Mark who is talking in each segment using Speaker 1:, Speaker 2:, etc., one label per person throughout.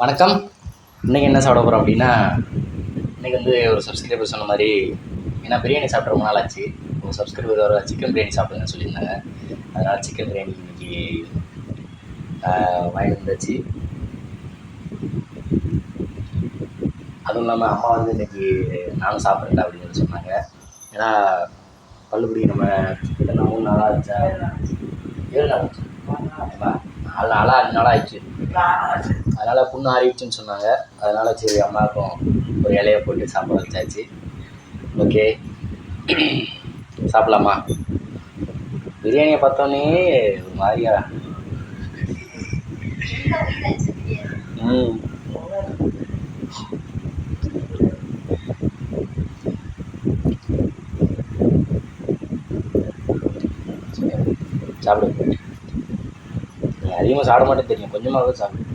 Speaker 1: வணக்கம். இன்றைக்கி என்ன சாப்பிட போகிறோம் அப்படின்னா, இன்றைக்கி வந்து ஒரு சப்ஸ்கிரைபர் சொன்ன மாதிரி, ஏன்னா பிரியாணி சாப்பிட்டு ரொம்ப நாள் ஆச்சு. ஒரு சப்ஸ்கிரைபர் வர சிக்கன் பிரியாணி சாப்பிடுங்கன்னு சொல்லியிருந்தாங்க. அதனால் சிக்கன் பிரியாணி இன்றைக்கி வாங்கிட்டு வந்தாச்சு. அதுவும் இல்லாமல் அம்மா வந்து இன்றைக்கி நானும் சாப்பிட்றேன் அப்படின்னு சொன்னாங்க. ஏன்னா பள்ளுபடி நம்ம கிட்ட 3 நாளாக ஆச்சா, 7 நாள் ஆச்சு, 4 நாளாக 5 நாளாக ஆயிடுச்சு. அதனால் புண்ணு ஆறிடுச்சுன்னு சொன்னாங்க. அதனால் சரி அம்மாவுக்கும் ஒரு இலையை போட்டு சாப்பிட வச்சாச்சு. ஓகே, சாப்பிட்லாமா? பிரியாணியை பார்த்தோன்னே ஒரு மாதிரியா சாப்பிடு. நீ அதிகமாக சாப்பிட மாட்டேன்னு தெரியும், கொஞ்சமாக சாப்பிடு.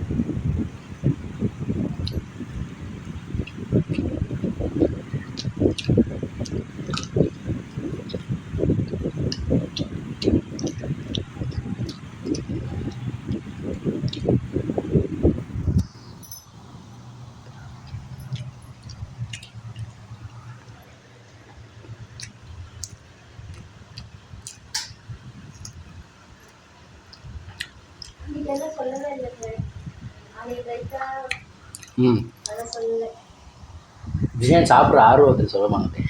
Speaker 1: பிரியாணி சாப்பிட்ற ஆர்வத்தில் சொல்ல மாட்டேன்.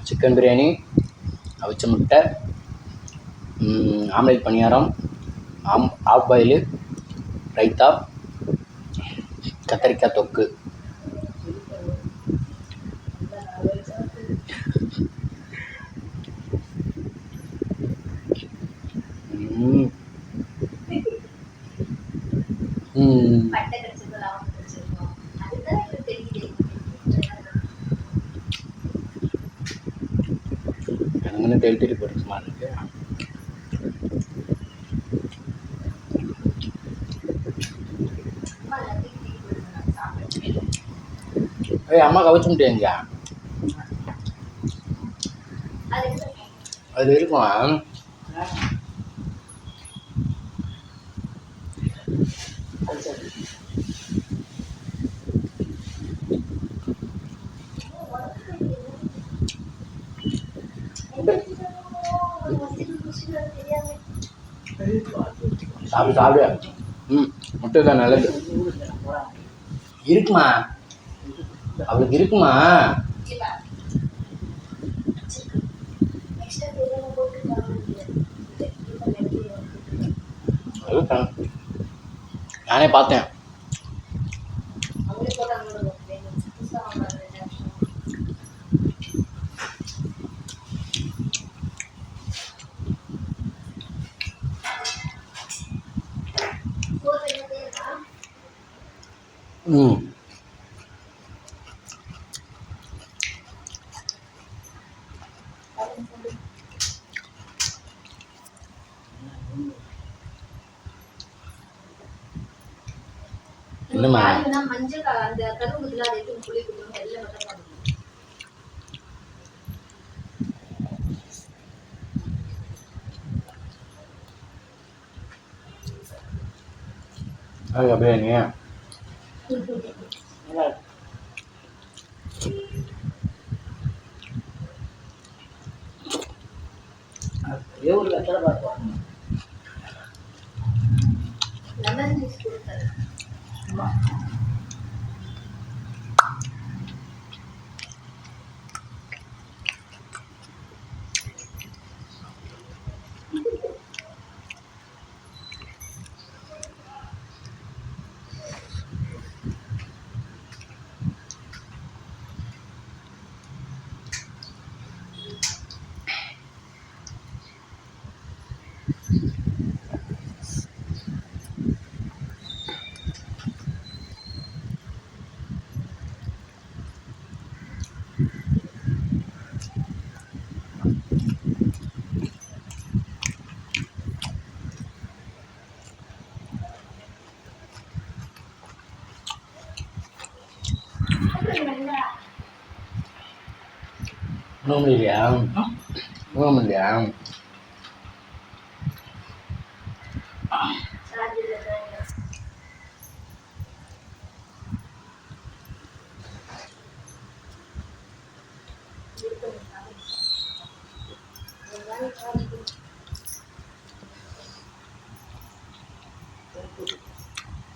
Speaker 1: சிக்கன் பிரியாணி, அவிச்ச முட்டை, ஆம்லேட் பணியாரம், ஆஃப் பாயிலு, ரைத்தா, கத்திரிக்காய் தொக்கு. எனக்கு தெளித்திட்டு போட்டு சும்மா இருக்கு. அம்மா கவிச்சு முடியாங்க, அது இருக்கும். சாப்பிடு சாப்பிடு. முட்டை தான் நல்லது. இருக்குமா அவளுக்கு, இருக்குமா? நானே பார்த்தேன். என்னம்மா மஞ்சள் அந்த கரும்புல அதை எடுத்து புளி கொடுக்கணும், எல்லாம் மட்டும் அது அப்படியே நீ ஒரு வெத்தலை பார்ப்போம். லெமன் ஜூஸ் கொடுத்தாரு. இன்னும் இல்லையா? தூங்க இல்லையா?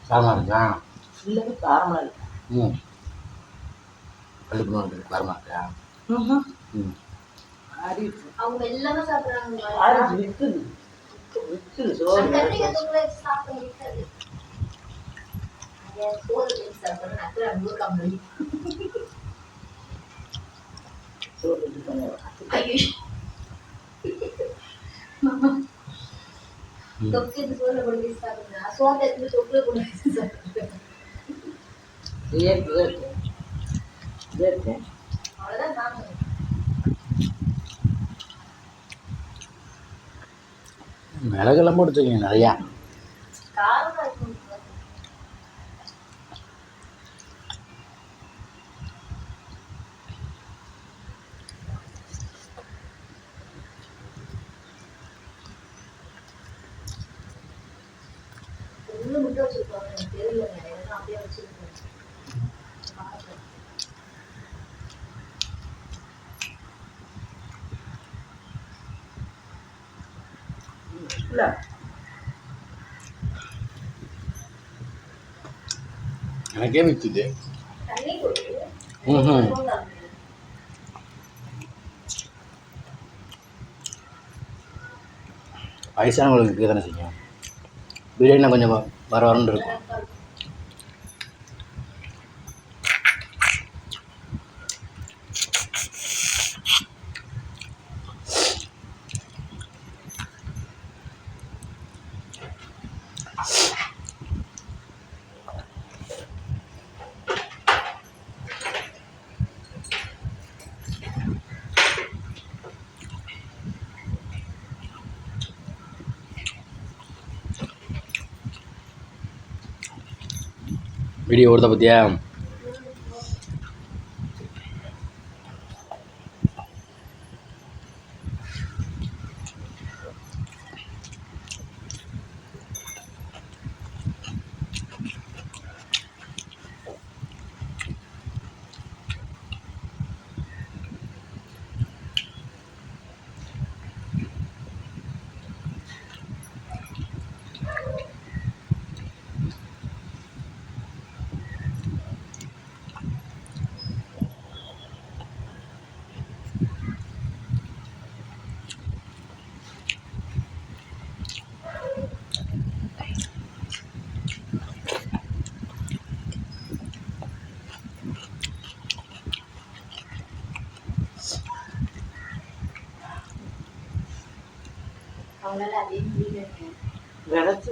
Speaker 1: காரமாக இருக்கா?
Speaker 2: இல்லை காரமாக இல்லை.
Speaker 1: ம் கல்லுக்கு இருக்குது காரமாக இருக்கா? ம்
Speaker 3: அவங்க எல்லாமே சாப்பிட்றாங்க.
Speaker 2: விற்குது விற்குது சோறு சோறு இது பண்ணுவாங்க.
Speaker 3: தொக்கு சோறுல கொண்டு போய் சாப்பிடுங்க. சோத்தை எடுத்து தொக்குல கொண்டு போய் சாப்பிடுங்க. அவ்வளோதான் நானும்.
Speaker 1: மிளகெல்லாம் போட்டு வச்சுக்கோங்க நிறையா.
Speaker 3: காரமாக இருக்கும். இன்னும் முட்டை வச்சுருப்பாங்க, எனக்கு தெரியல. எல்லாம் அப்படியே வச்சுருக்கேன்.
Speaker 2: இல்லை
Speaker 1: எனக்கே விற்றுது.
Speaker 3: தண்ணி போட்டு
Speaker 1: ம் வயசானவங்களுக்கு தானே செய்யும். பிரியாணினா கொஞ்சம் வர வரன்னு இருக்கும். வீடியோ ஓடுதா பார்த்தியா?
Speaker 3: அவங்களால அதே முடியல.
Speaker 2: விளைச்சி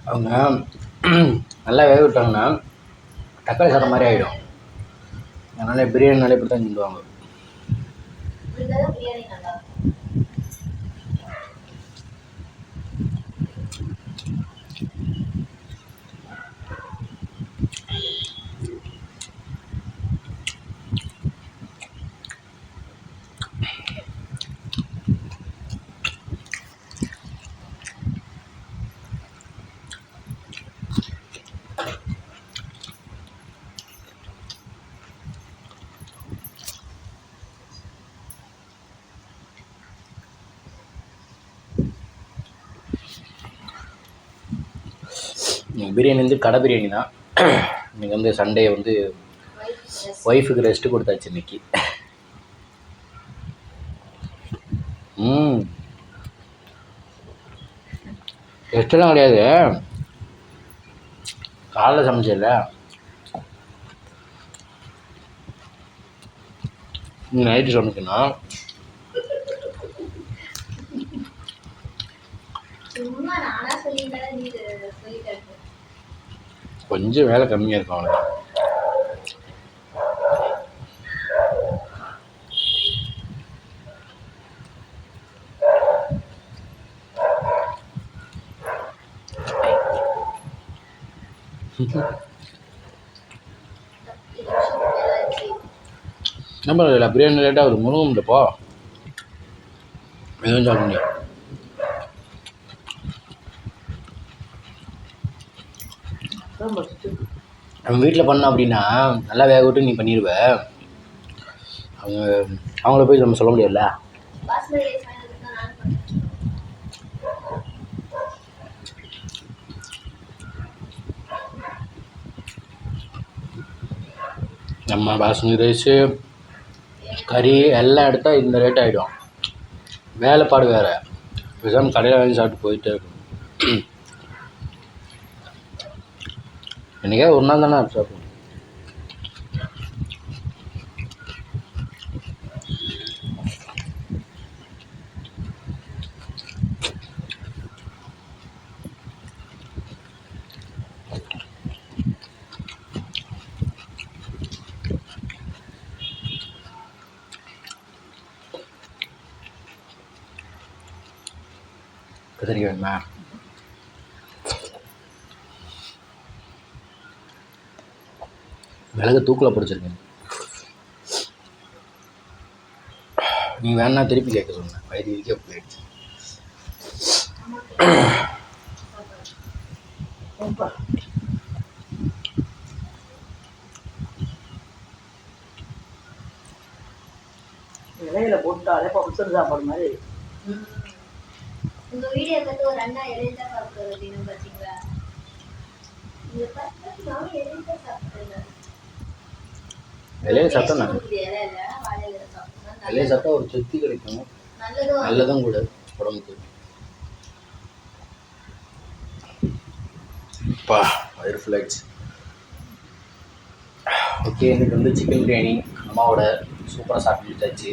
Speaker 1: அவங்க நல்லா வேக விட்டாங்கன்னா தக்காளி சாதம் மாதிரி ஆகிடும். அதனால் பிரியாணினாலே இப்படி தான் செஞ்சுடுவாங்க.
Speaker 3: இப்படிதான் பிரியாணி நல்லா இருக்கும்.
Speaker 1: பிரியாணி வந்து கடை பிரியாணி தான். இன்றைக்கி வந்து சண்டே வந்து ஒய்ஃபுக்கு ரெஸ்ட்டு கொடுத்தாச்சு இன்னைக்கு. ரெஸ்ட்டெல்லாம் கிடையாது, காலைல சமைச்சல நீ நைட்டு சமைக்கணும்.
Speaker 3: சும்மா நானா சொல்லிட்டேன், நீ சொல்லிட்டேன்.
Speaker 1: கொஞ்சம் வேலை கம்மியாக இருக்கும் அவனுக்கு. என்ன பண்ணல பிரியாணி லேட்டாக ஆகுது முருங்கப்போ எதுவும் சொல்ல முடியும்.
Speaker 2: அதான் ஃபஸ்ட்டு
Speaker 1: நம்ம வீட்டில் பண்ணோம் அப்படின்னா நல்லா வேக விட்டு நீ பண்ணிடுவ. அவங்கள போய் நம்ம சொல்ல முடியாதுல்ல.
Speaker 3: பாஸ்மதி ரைஸ் வாங்கிட்டு வந்து நான் பண்ணுறேன்.
Speaker 1: நம்ம பாஸ்மதி ரைஸு கறி எல்லாம் எடுத்தால் இந்த ரேட் ஆகிடும். வேலைப்பாடு வேறு. பேசாமல் கடையில் வாங்கி சாப்பிட்டு போயிட்டே இருக்கும். என்றைக்கே ஒரு நாள் தானே சாப்பிடுவோம். கத்திரிக்காய் வேணுமா? மிளகு தூக்கில் பிடிச்சிருக்கேன். நீ வேணா திருப்பி கேட்க சொன்னேன். வயிறு இருக்கே போயிடுச்சு.
Speaker 2: சூப்பர். இலையில போட்டாலே பம்சர் சாப்பாடு மாதிரி.
Speaker 3: உங்க வீடியோ பார்த்து ஒரு அண்ணா இலையில சாப்பிடுறது அப்படின்னு பார்த்தீங்களா? இங்க பார்த்து நானும் இலையில சாப்பிடுறேன்.
Speaker 1: இலையை சாப்பிட்டா நான்
Speaker 3: இலையில வாழை இலையில சாப்பிடுறேன்.
Speaker 1: இலையை சாப்பிட்டா ஒரு சக்தி கிடைக்கும். நல்லதும் கூட உடம்புக்கு. அப்பா வயிறு ஃபுல் ஆயிடுச்சு. ஓகே, எனக்கு வந்து சிக்கன் பிரியாணி அம்மாவோட சூப்பராக சாப்பிட்டு முடிச்சாச்சு.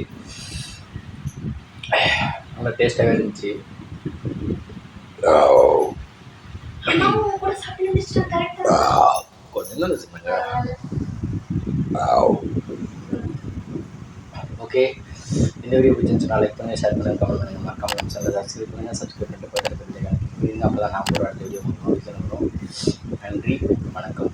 Speaker 1: நல்லா டேஸ்ட்டாகவே இருந்துச்சு.
Speaker 3: அம்மாவும் கூட சாப்பிட்டு முடிச்சிட்டா கரெக்டா.
Speaker 1: கொஞ்சம் தான் வச்சுருந்தாங்க. ஓகே, இந்த வீடியோ பிடிச்சிருந்துச்சுன்னா லைக் பண்ணுங்கள், ஷேர் பண்ணுங்கள், கமெண்ட் பண்ணுங்கள், மறக்காம சேனலை சப்ஸ்கிரைப் பண்ணுங்கள். சப்ஸ்கிரைப் பண்ணிட்டு போய் தெரிஞ்சுக்கலாம். அப்போ தான் நான் ஒரு அடுத்த வீடியோ நோட்டிஃபிகேஷன் வரும். நன்றி, வணக்கம்.